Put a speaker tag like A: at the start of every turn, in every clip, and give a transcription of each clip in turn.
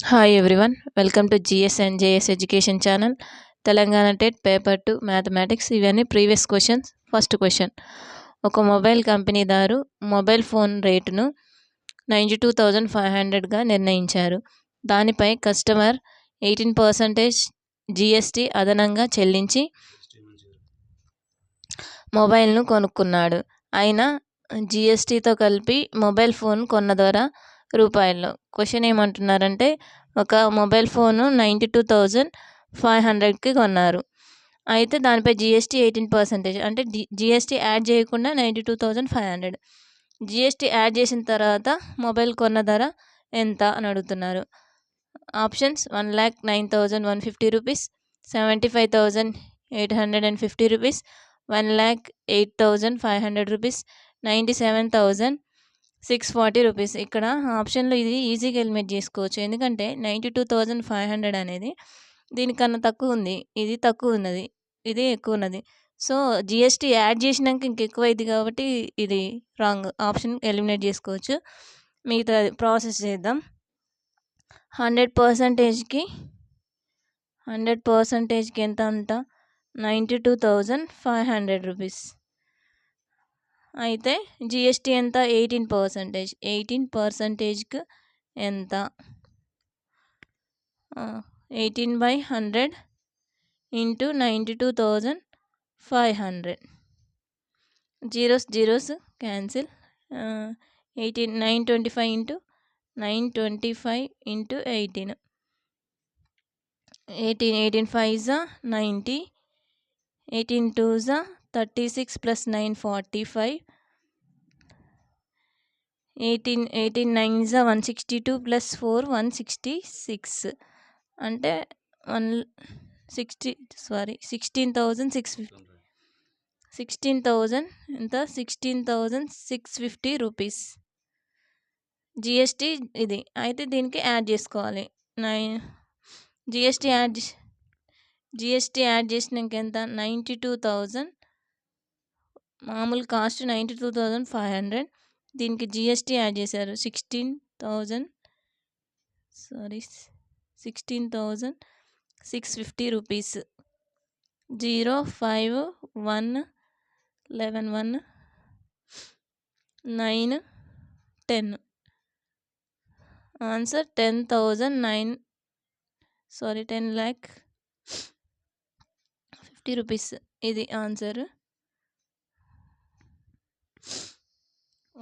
A: Hi everyone, welcome to GS and JS education channel. Telangana TET paper 2 mathematics. ఇవన్నీ previous questions. First question: ఒక mobile కంపెనీదారు mobile phone రేటును 92,500గా నిర్ణయించారు. దానిపై కస్టమర్ 18% జిఎస్టీ అదనంగా చెల్లించి మొబైల్ను కొనుక్కున్నాడు. అయినా జిఎస్టీతో కలిపి మొబైల్ ఫోన్ కొన్న ధర రూపాయల్లో. క్వశ్చన్ ఏమంటున్నారంటే, ఒక మొబైల్ ఫోను 92,500కి కొన్నారు. అయితే దానిపై జిఎస్టీ 18%, అంటే జిఎస్టీ యాడ్ చేయకుండా 92,500. జిఎస్టీ యాడ్ చేసిన తర్వాత మొబైల్ కొన్న ధర ఎంత అని అడుగుతున్నారు. Options: 1,09,150 rupees, 75,850 rupees, 1,08,500 rupees, 97,640 rupees. ఇక్కడ ఆప్షన్లో ఇది ఈజీగా ఎలిమినేట్ చేసుకోవచ్చు, ఎందుకంటే 92,500 అనేది దీనికన్నా తక్కువ ఉంది, ఇది తక్కువ ఉన్నది, ఇది ఎక్కువ ఉన్నది. సో జిఎస్టీ యాడ్ చేసినాక ఇంకెక్కువ అయింది కాబట్టి ఇది రాంగ్ ఆప్షన్, ఎలిమినేట్ చేసుకోవచ్చు. మిగతా ప్రాసెస్ చేద్దాం. 100%కి ఎంత అంట? 92,500 రూపీస్. అయితే జిఎస్టీ ఎంత? 18%. 18%కి ఎంత? 18/100 into 92,500. Zeros cancel. 925 into 18. 18 5 90, 18 2 36 plus 9 45, 18 9 162 plus 4 166, అంటే 16,650 రూపీస్ జిఎస్టీ ఇది. అయితే దీనికి యాడ్ చేసుకోవాలి. జిఎస్టీ యాడ్ చేసినాక ఎంత? 92,000. మామూలు కాస్ట్ 92,500. దీనికి జిఎస్టీ యాడ్ చేశారు 16,650 రూపీస్. 0 5 1 11 1 9 10. Answer 10,50 rupees. ఇది ఆన్సర్.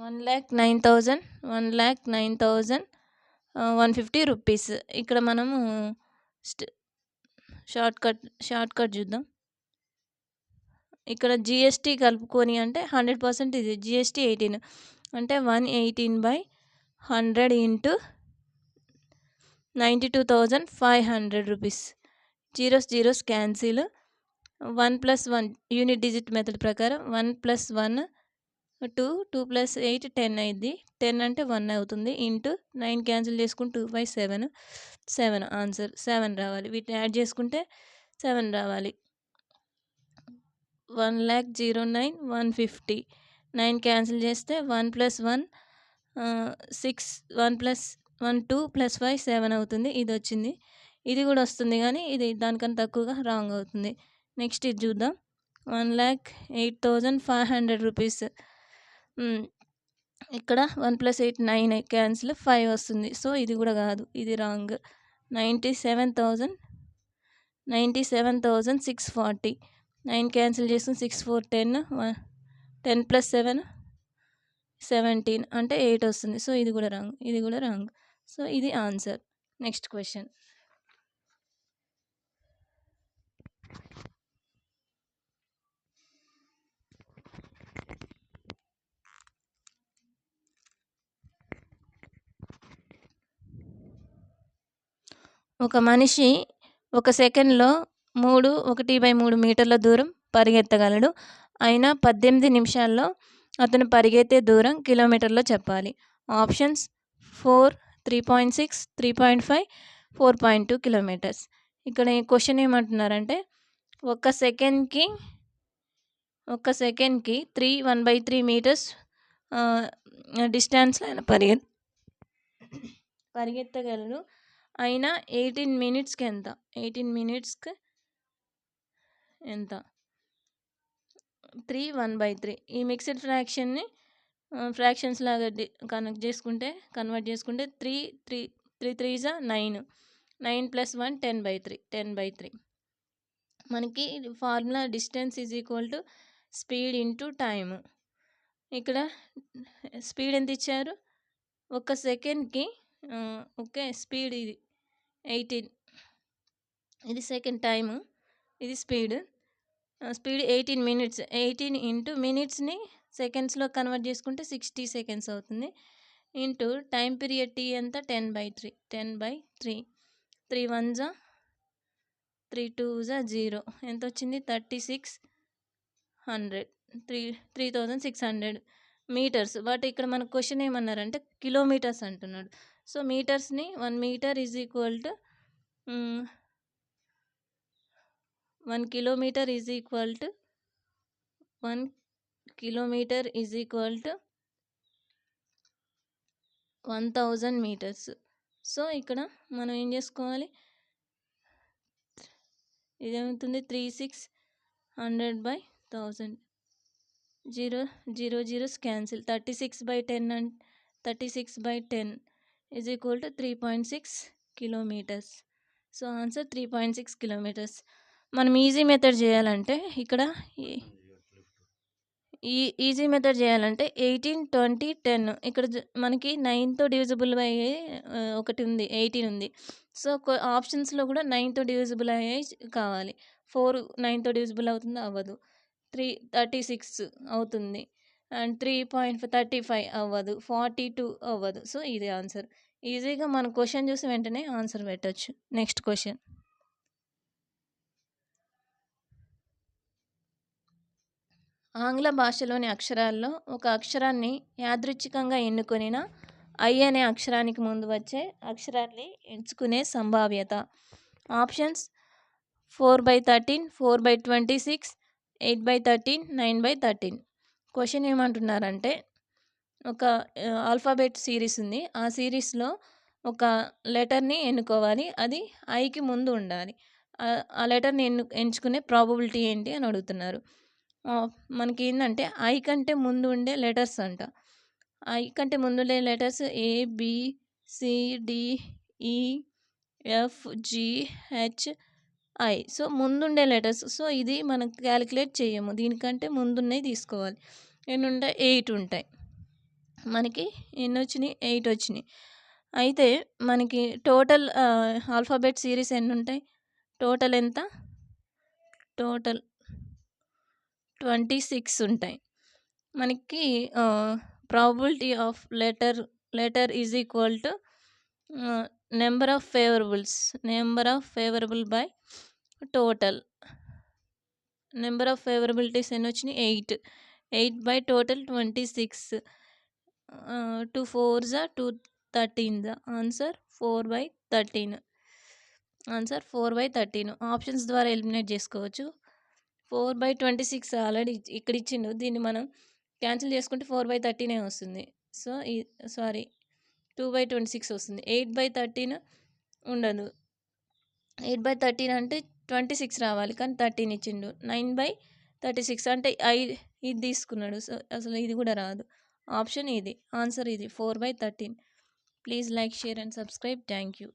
A: 1,09,150 రూపీస్. ఇక్కడ మనము షార్ట్ కట్ చూద్దాం. ఇక్కడ జిఎస్టీ కలుపుకొని అంటే 100% ఇది జిఎస్టీ 18, అంటే 118/100 into 92,500 rupees. Zeros cancel. 1 + 1 unit digit method ప్రకారం 1 + 1 2, 2 + 8 10 అయింది. 10 అంటే 1 అవుతుంది. ఇంటూ 9 క్యాన్సిల్ చేసుకుంటే 2/7 7. ఆన్సర్ 7 రావాలి. వీటిని యాడ్ చేసుకుంటే 7 రావాలి. 1,09,150. 9 క్యాన్సిల్ చేస్తే 1 + 1 6, 1 + 1 2 + 5 7 అవుతుంది. ఇది వచ్చింది. ఇది కూడా వస్తుంది, కానీ ఇది దానికన్నా తక్కువగా రాంగ్ అవుతుంది. నెక్స్ట్ ఇది చూద్దాం. 1,08,500 రూపీస్. ఇక్కడ 1 + 8 9 క్యాన్సిల్ 5 వస్తుంది. సో ఇది కూడా కాదు, ఇది రాంగ్. 97,640. 9 క్యాన్సిల్ చేసుకుని 6 4 10 10 + 7 17, అంటే 8 వస్తుంది. సో ఇది కూడా రాంగ్. సో ఇది ఆన్సర్. నెక్స్ట్ క్వశ్చన్: ఒక మనిషి 1 సెకండ్లో 1/3 మీటర్ల దూరం పరిగెత్తగలడు. అయినా 18 నిమిషాల్లో అతను పరిగెత్తే దూరం కిలోమీటర్లో చెప్పాలి. Options: 4, 3.6, 3.5, 4.2 kilometres. ఇక్కడ క్వశ్చన్ ఏమంటున్నారంటే, ఒక సెకండ్కి 1/3 మీటర్స్ డిస్టెన్స్లో ఆయన పరిగెత్తగలడు. అయినా 18 మినిట్స్కి ఎంత? 18 మినిట్స్కి ఎంత? 3 1/3. ఈ మిక్స్డ్ ఫ్రాక్షన్ని ఫ్రాక్షన్స్ లాగా కన్వర్ట్ చేసుకుంటే 3 3 3 3 9. 9 + 1 10/3. 10/3. మనకి formula distance is equal to speed into time. ఇక్కడ స్పీడ్ ఎంత ఇచ్చారు? 1 సెకండ్కి ఓకే, స్పీడ్ ఇది 18, ఇది సెకండ్ టైము, ఇది స్పీడ్. Speed 18 minutes. 18 ఇంటూ మినిట్స్ని సెకండ్స్లో కన్వర్ట్ చేసుకుంటే 60 సెకండ్స్ అవుతుంది. ఇంటూ టైం పీరియడ్ టీ ఎంత? 10/3. 10/3. 3 1 3 2 0. ఎంత వచ్చింది? 3600. 3600 మీటర్స్. బట్ ఇక్కడ మన క్వశ్చన్ ఏమన్నారంటే కిలోమీటర్స్ అంటున్నాడు. సో మీటర్స్ని 1 metre is equal to 1 kilometre is equal to 1 kilometre is equal to 1000 metres. So ఇక్కడ మనం ఏం చేసుకోవాలి? ఇదేమవుతుంది? 3600/1000. 0 0 0 cancel. 36/10 and 36/10 is equal to 3.6 kilometres. So answer 3.6 kilometres. మనం ఈజీ మెథడ్ చేయాలంటే ఇక్కడ ఈజీ మెథడ్ చేయాలంటే 18 20 10. ఇక్కడ మనకి 9తో డివిజిబుల్ అయ్యే ఒకటి ఉంది, 18 ఉంది. సో ఆప్షన్స్లో కూడా 9తో డివిజిబుల్ అయ్యాయి కావాలి. 4 9తో డివిజిబుల్ అవుతుంది, అవ్వదు. 36 అవుతుంది. అండ్ 3.35 అవ్వదు. 42 అవ్వదు. సో ఇది ఆన్సర్. ఈజీగా మనం క్వశ్చన్ చూసి వెంటనే ఆన్సర్ పెట్టచ్చు. Next question. ఆంగ్ల భాషలోని అక్షరాల్లో ఒక అక్షరాన్ని యాదృచ్ఛికంగా ఎన్నుకొనిన ఐ అనే అక్షరానికి ముందు వచ్చే అక్షరాన్ని ఎంచుకునే సంభావ్యత. ఆప్షన్స్ 4/13, 4/26, 8/13, 9/13. క్వశ్చన్ ఏమంటున్నారంటే ఒక ఆల్ఫాబెట్ సిరీస్ ఉంది. ఆ సిరీస్లో ఒక లెటర్ని ఎన్నుకోవాలి. అది ఐకి ముందు ఉండాలి. ఆ లెటర్ని ఎంచుకునే ప్రాబబిలిటీ ఏంటి అని అడుగుతున్నారు. మనకి ఏంటంటే ఐ కంటే ముందు ఉండే లెటర్స్ అంట. ఐ కంటే ముందు ఉండే letters A B C D E F G H I. So ముందుండే లెటర్స్. సో ఇది మనం క్యాలిక్యులేట్ చేయము. దీనికంటే ముందున్నవి తీసుకోవాలి. ఎన్ని ఉంటాయి? 8 ఉంటాయి. మనకి ఎన్ని వచ్చినాయి? 8 వచ్చినాయి. అయితే మనకి టోటల్ ఆల్ఫాబెట్ సిరీస్ ఎన్ని ఉంటాయి? టోటల్ ఎంత? టోటల్ 26 ఉంటాయి. మనకి probability of letter is equal to number of favourable by total. Number of favourabilities ఎన్ని వచ్చినాయి? 8. 8 బై టోటల్ 26. 2 4s 2 13s. ఆన్సర్ 4/13. ఆన్సర్ 4/13. ఆప్షన్స్ ద్వారా ఎలిమినేట్ చేసుకోవచ్చు. 4/26 ఆల్రెడీ ఇక్కడ ఇచ్చిండు. దీన్ని మనం క్యాన్సిల్ చేసుకుంటే 4/13 వస్తుంది. సో 2/26 వస్తుంది. 8/13 ఉండదు. 8/13 అంటే 26 రావాలి, కానీ 13 ఇచ్చిండు. 9/36 అంటే ఇది తీసుకున్నాడు. సో అసలు ఇది కూడా రాదు. ఆప్షన్ ఇది. ఆన్సర్ ఇది 4/13. Please like, share and subscribe. Thank you.